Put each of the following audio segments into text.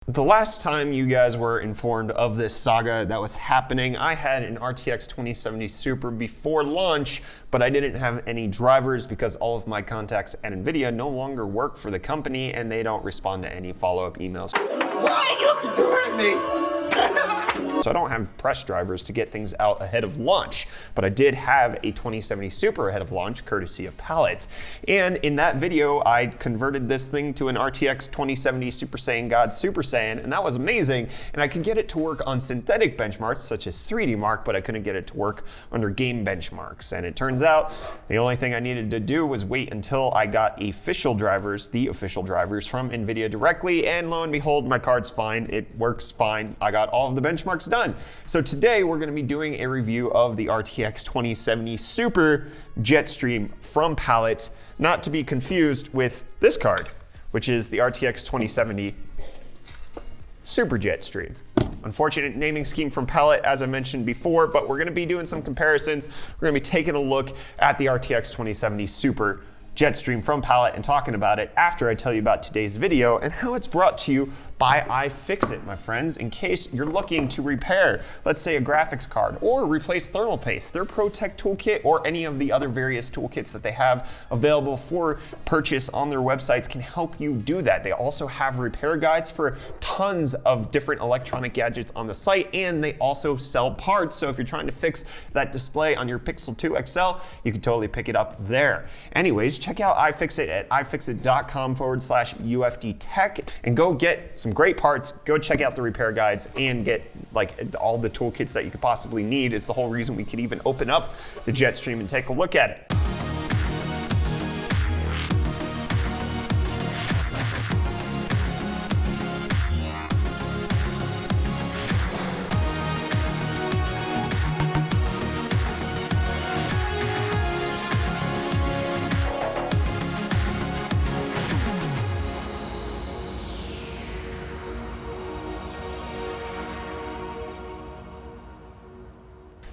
The last time you guys were informed of this saga that was happening, I had an RTX 2070 Super before launch, but I didn't have any drivers because all of my contacts at NVIDIA no longer work for the company and they don't respond to any follow-up emails. Why are you doing me? So I don't have press drivers to get things out ahead of launch, but I did have a 2070 Super ahead of launch, courtesy of Palette. And in that video, I converted this thing to an RTX 2070 Super Saiyan God Super Saiyan, and that was amazing. And I could get it to work on synthetic benchmarks, such as 3D Mark, but I couldn't get it to work under game benchmarks. And it turns out the only thing I needed to do was wait until I got the official drivers from NVIDIA directly, and lo and behold, my card's fine. It works fine. I got all of the benchmarks done. So today we're going to be doing a review of the RTX 2070 Super Jetstream from Palette, not to be confused with this card, which is the RTX 2070 Super Jetstream. Unfortunate naming scheme from Palette, as I mentioned before, but we're going to be doing some comparisons. We're going to be taking a look at the RTX 2070 Super Jetstream from Palette and talking about it after I tell you about today's video and how it's brought to you by iFixIt, my friends, in case you're looking to repair, let's say, a graphics card or replace thermal paste. Their ProTech toolkit or any of the other various toolkits that they have available for purchase on their websites can help you do that. They also have repair guides for tons of different electronic gadgets on the site, and they also sell parts. So if you're trying to fix that display on your Pixel 2 XL, you can totally pick it up there. Anyways, check out iFixIt at ifixit.com/UFDtech and go get some great parts. Go check out the repair guides and get like all the toolkits that you could possibly need. It's the whole reason we could even open up the Jetstream and take a look at it.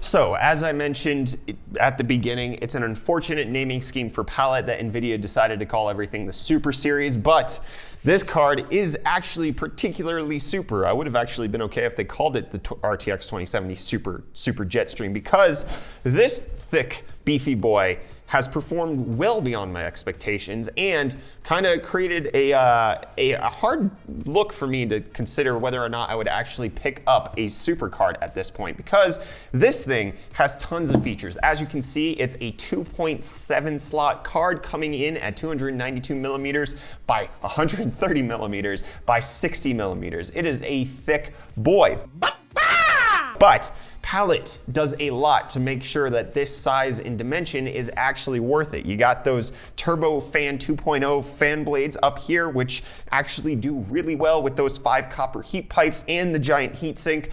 So, as I mentioned at the beginning, it's an unfortunate naming scheme for Palette that NVIDIA decided to call everything the Super Series, but this card is actually particularly super. I would have actually been okay if they called it the RTX 2070 Super Jetstream, because this thick, beefy boy has performed well beyond my expectations and kind of created a hard look for me to consider whether or not I would actually pick up a super card at this point, because this thing has tons of features. As you can see, it's a 2.7 slot card coming in at 292 millimeters by 130 millimeters by 60 millimeters. It is a thick boy. But Palette does a lot to make sure that this size and dimension is actually worth it. You got those Turbo Fan 2.0 fan blades up here, which actually do really well with those 5 copper heat pipes and the giant heatsink.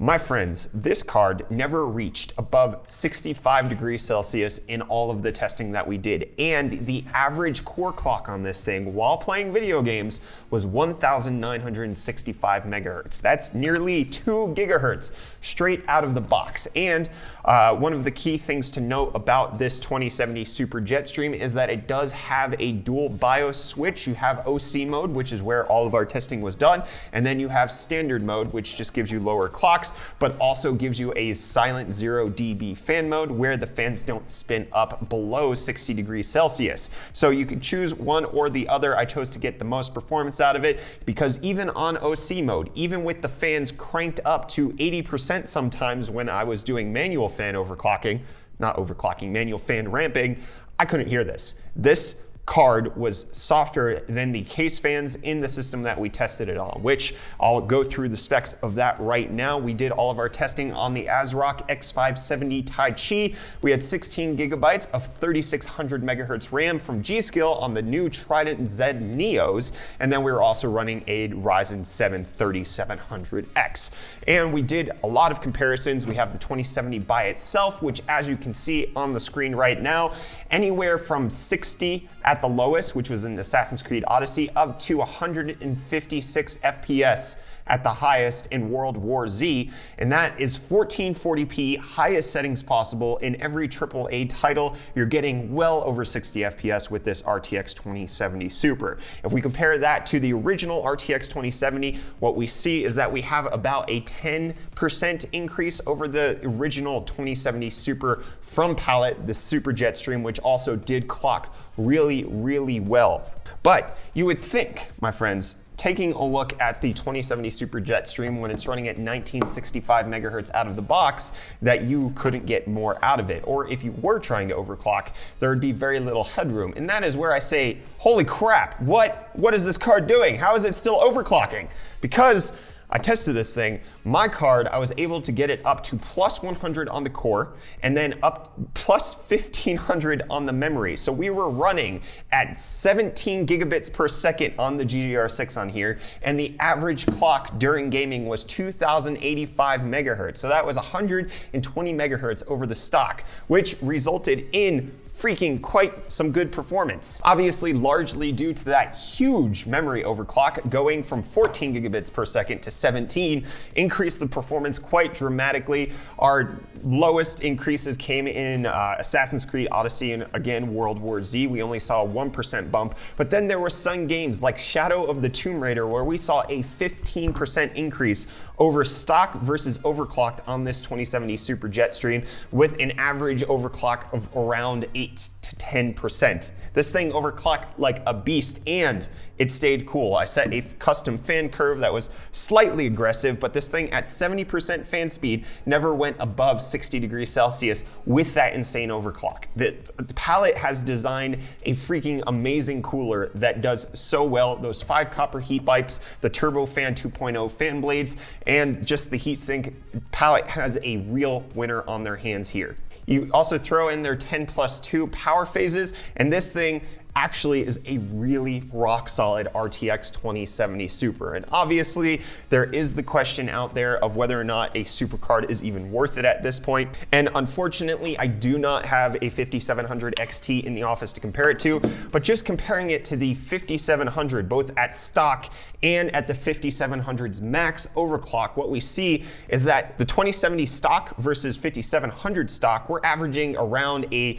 My friends, this card never reached above 65 degrees Celsius in all of the testing that we did. And the average core clock on this thing while playing video games was 1,965 megahertz. That's nearly 2 gigahertz straight out of the box. And one of the key things to note about this 2070 Super Jetstream is that it does have a dual BIOS switch. You have OC mode, which is where all of our testing was done. And then you have standard mode, which just gives you lower clocks, but also gives you a silent 0 dB fan mode where the fans don't spin up below 60 degrees Celsius. So you can choose one or the other. I chose to get the most performance out of it because even on OC mode, even with the fans cranked up to 80% sometimes when I was doing manual fan overclocking, manual fan ramping, I couldn't hear this. This card was softer than the case fans in the system that we tested it on, which I'll go through the specs of that right now. We did all of our testing on the ASRock X570 Tai Chi. We had 16 gigabytes of 3600 megahertz RAM from G.Skill on the new Trident Z Neos, and then we were also running a Ryzen 7 3700X. And we did a lot of comparisons. We have the 2070 by itself, which, as you can see on the screen right now, anywhere from 60 at the lowest, which was in Assassin's Creed Odyssey, up to 156 FPS at the highest in World War Z, and that is 1440p, highest settings possible in every AAA title. You're getting well over 60 FPS with this RTX 2070 Super. If we compare that to the original RTX 2070, what we see is that we have about a 10% increase over the original 2070 Super from Palette, the Super Jetstream, which also did clock really, really well. But you would think, my friends, taking a look at the 2070 Super Jetstream when it's running at 1965 megahertz out of the box, that you couldn't get more out of it. Or if you were trying to overclock, there would be very little headroom. And that is where I say, holy crap, what is this card doing? How is it still overclocking? Because I tested this thing. My card, I was able to get it up to plus 100 on the core and then up plus 1500 on the memory. So we were running at 17 gigabits per second on the GDR6 on here, and the average clock during gaming was 2085 megahertz. So that was 120 megahertz over the stock, which resulted in freaking quite some good performance. Obviously, largely due to that huge memory overclock, going from 14 gigabits per second to 17 increased the performance quite dramatically. Our lowest increases came in Assassin's Creed Odyssey and again World War Z. We only saw a 1% bump, but then there were some games like Shadow of the Tomb Raider where we saw a 15% increase over stock versus overclocked on this 2070 Super Jetstream, with an average overclock of around 8 to 10%. This thing overclocked like a beast, and it stayed cool. I set a custom fan curve that was slightly aggressive, but this thing at 70% fan speed never went above 60 degrees Celsius with that insane overclock. The Palette has designed a freaking amazing cooler that does so well. Those 5 copper heat pipes, the Turbofan 2.0 fan blades, and just the heatsink. Palette has a real winner on their hands here. You also throw in their 10+2 power phases, and this thing actually is a really rock solid RTX 2070 Super. And obviously there is the question out there of whether or not a super card is even worth it at this point. And unfortunately, I do not have a 5700 XT in the office to compare it to, but just comparing it to the 5700, both at stock and at the 5700's max overclock, what we see is that the 2070 stock versus 5700 stock, we're averaging around a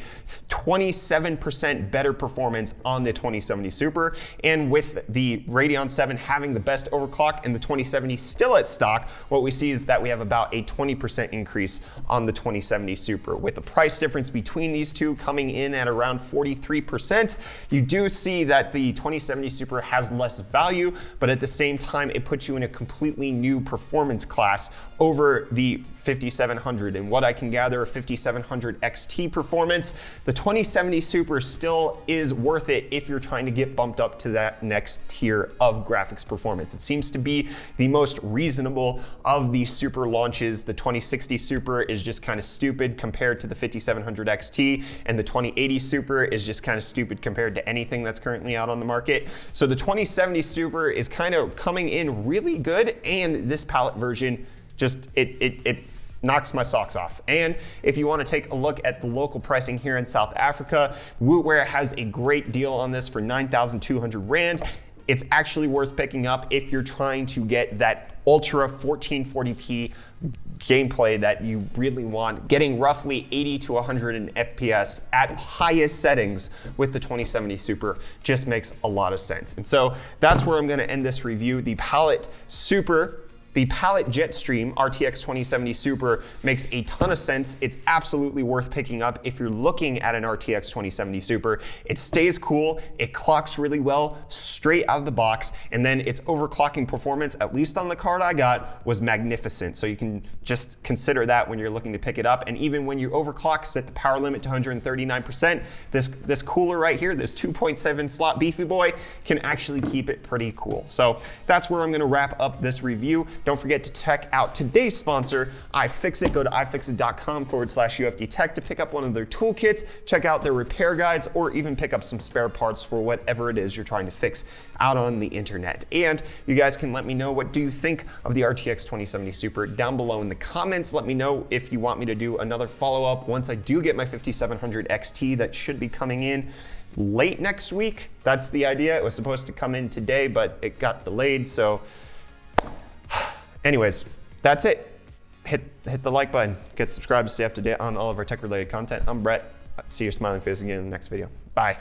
27% better performance on the 2070 Super, and with the Radeon 7 having the best overclock and the 2070 still at stock, what we see is that we have about a 20% increase on the 2070 Super. With the price difference between these two coming in at around 43%, you do see that the 2070 Super has less value, but at the same time, it puts you in a completely new performance class over the 5700. And what I can gather, a 5700 XT performance, the 2070 Super still is worth it if you're trying to get bumped up to that next tier of graphics performance. It seems to be the most reasonable of the Super launches. The 2060 Super is just kind of stupid compared to the 5700 XT, and the 2080 Super is just kind of stupid compared to anything that's currently out on the market. So the 2070 Super is kind of coming in really good, and this Palette version just, it knocks my socks off. And if you want to take a look at the local pricing here in South Africa, Wootware has a great deal on this for 9,200 Rand. It's actually worth picking up if you're trying to get that ultra 1440p gameplay that you really want. Getting roughly 80 to 100 FPS at highest settings with the 2070 Super just makes a lot of sense. And so that's where I'm going to end this review. The Palette Jetstream RTX 2070 Super makes a ton of sense. It's absolutely worth picking up if you're looking at an RTX 2070 Super. It stays cool, it clocks really well straight out of the box, and then its overclocking performance, at least on the card I got, was magnificent. So you can just consider that when you're looking to pick it up. And even when you overclock, set the power limit to 139%, this cooler right here, this 2.7 slot beefy boy, can actually keep it pretty cool. So that's where I'm gonna wrap up this review. Don't forget to check out today's sponsor, iFixIt. Go to ifixit.com/UFD Tech to pick up one of their toolkits, check out their repair guides, or even pick up some spare parts for whatever it is you're trying to fix out on the internet. And you guys can let me know, what do you think of the RTX 2070 Super down below in the comments. Let me know if you want me to do another follow-up once I do get my 5700 XT that should be coming in late next week. That's the idea. It was supposed to come in today, but it got delayed, so Anyways, that's it. Hit the like button, get subscribed to stay up to date on all of our tech related content. I'm Brett. See your smiling face again in the next video. Bye.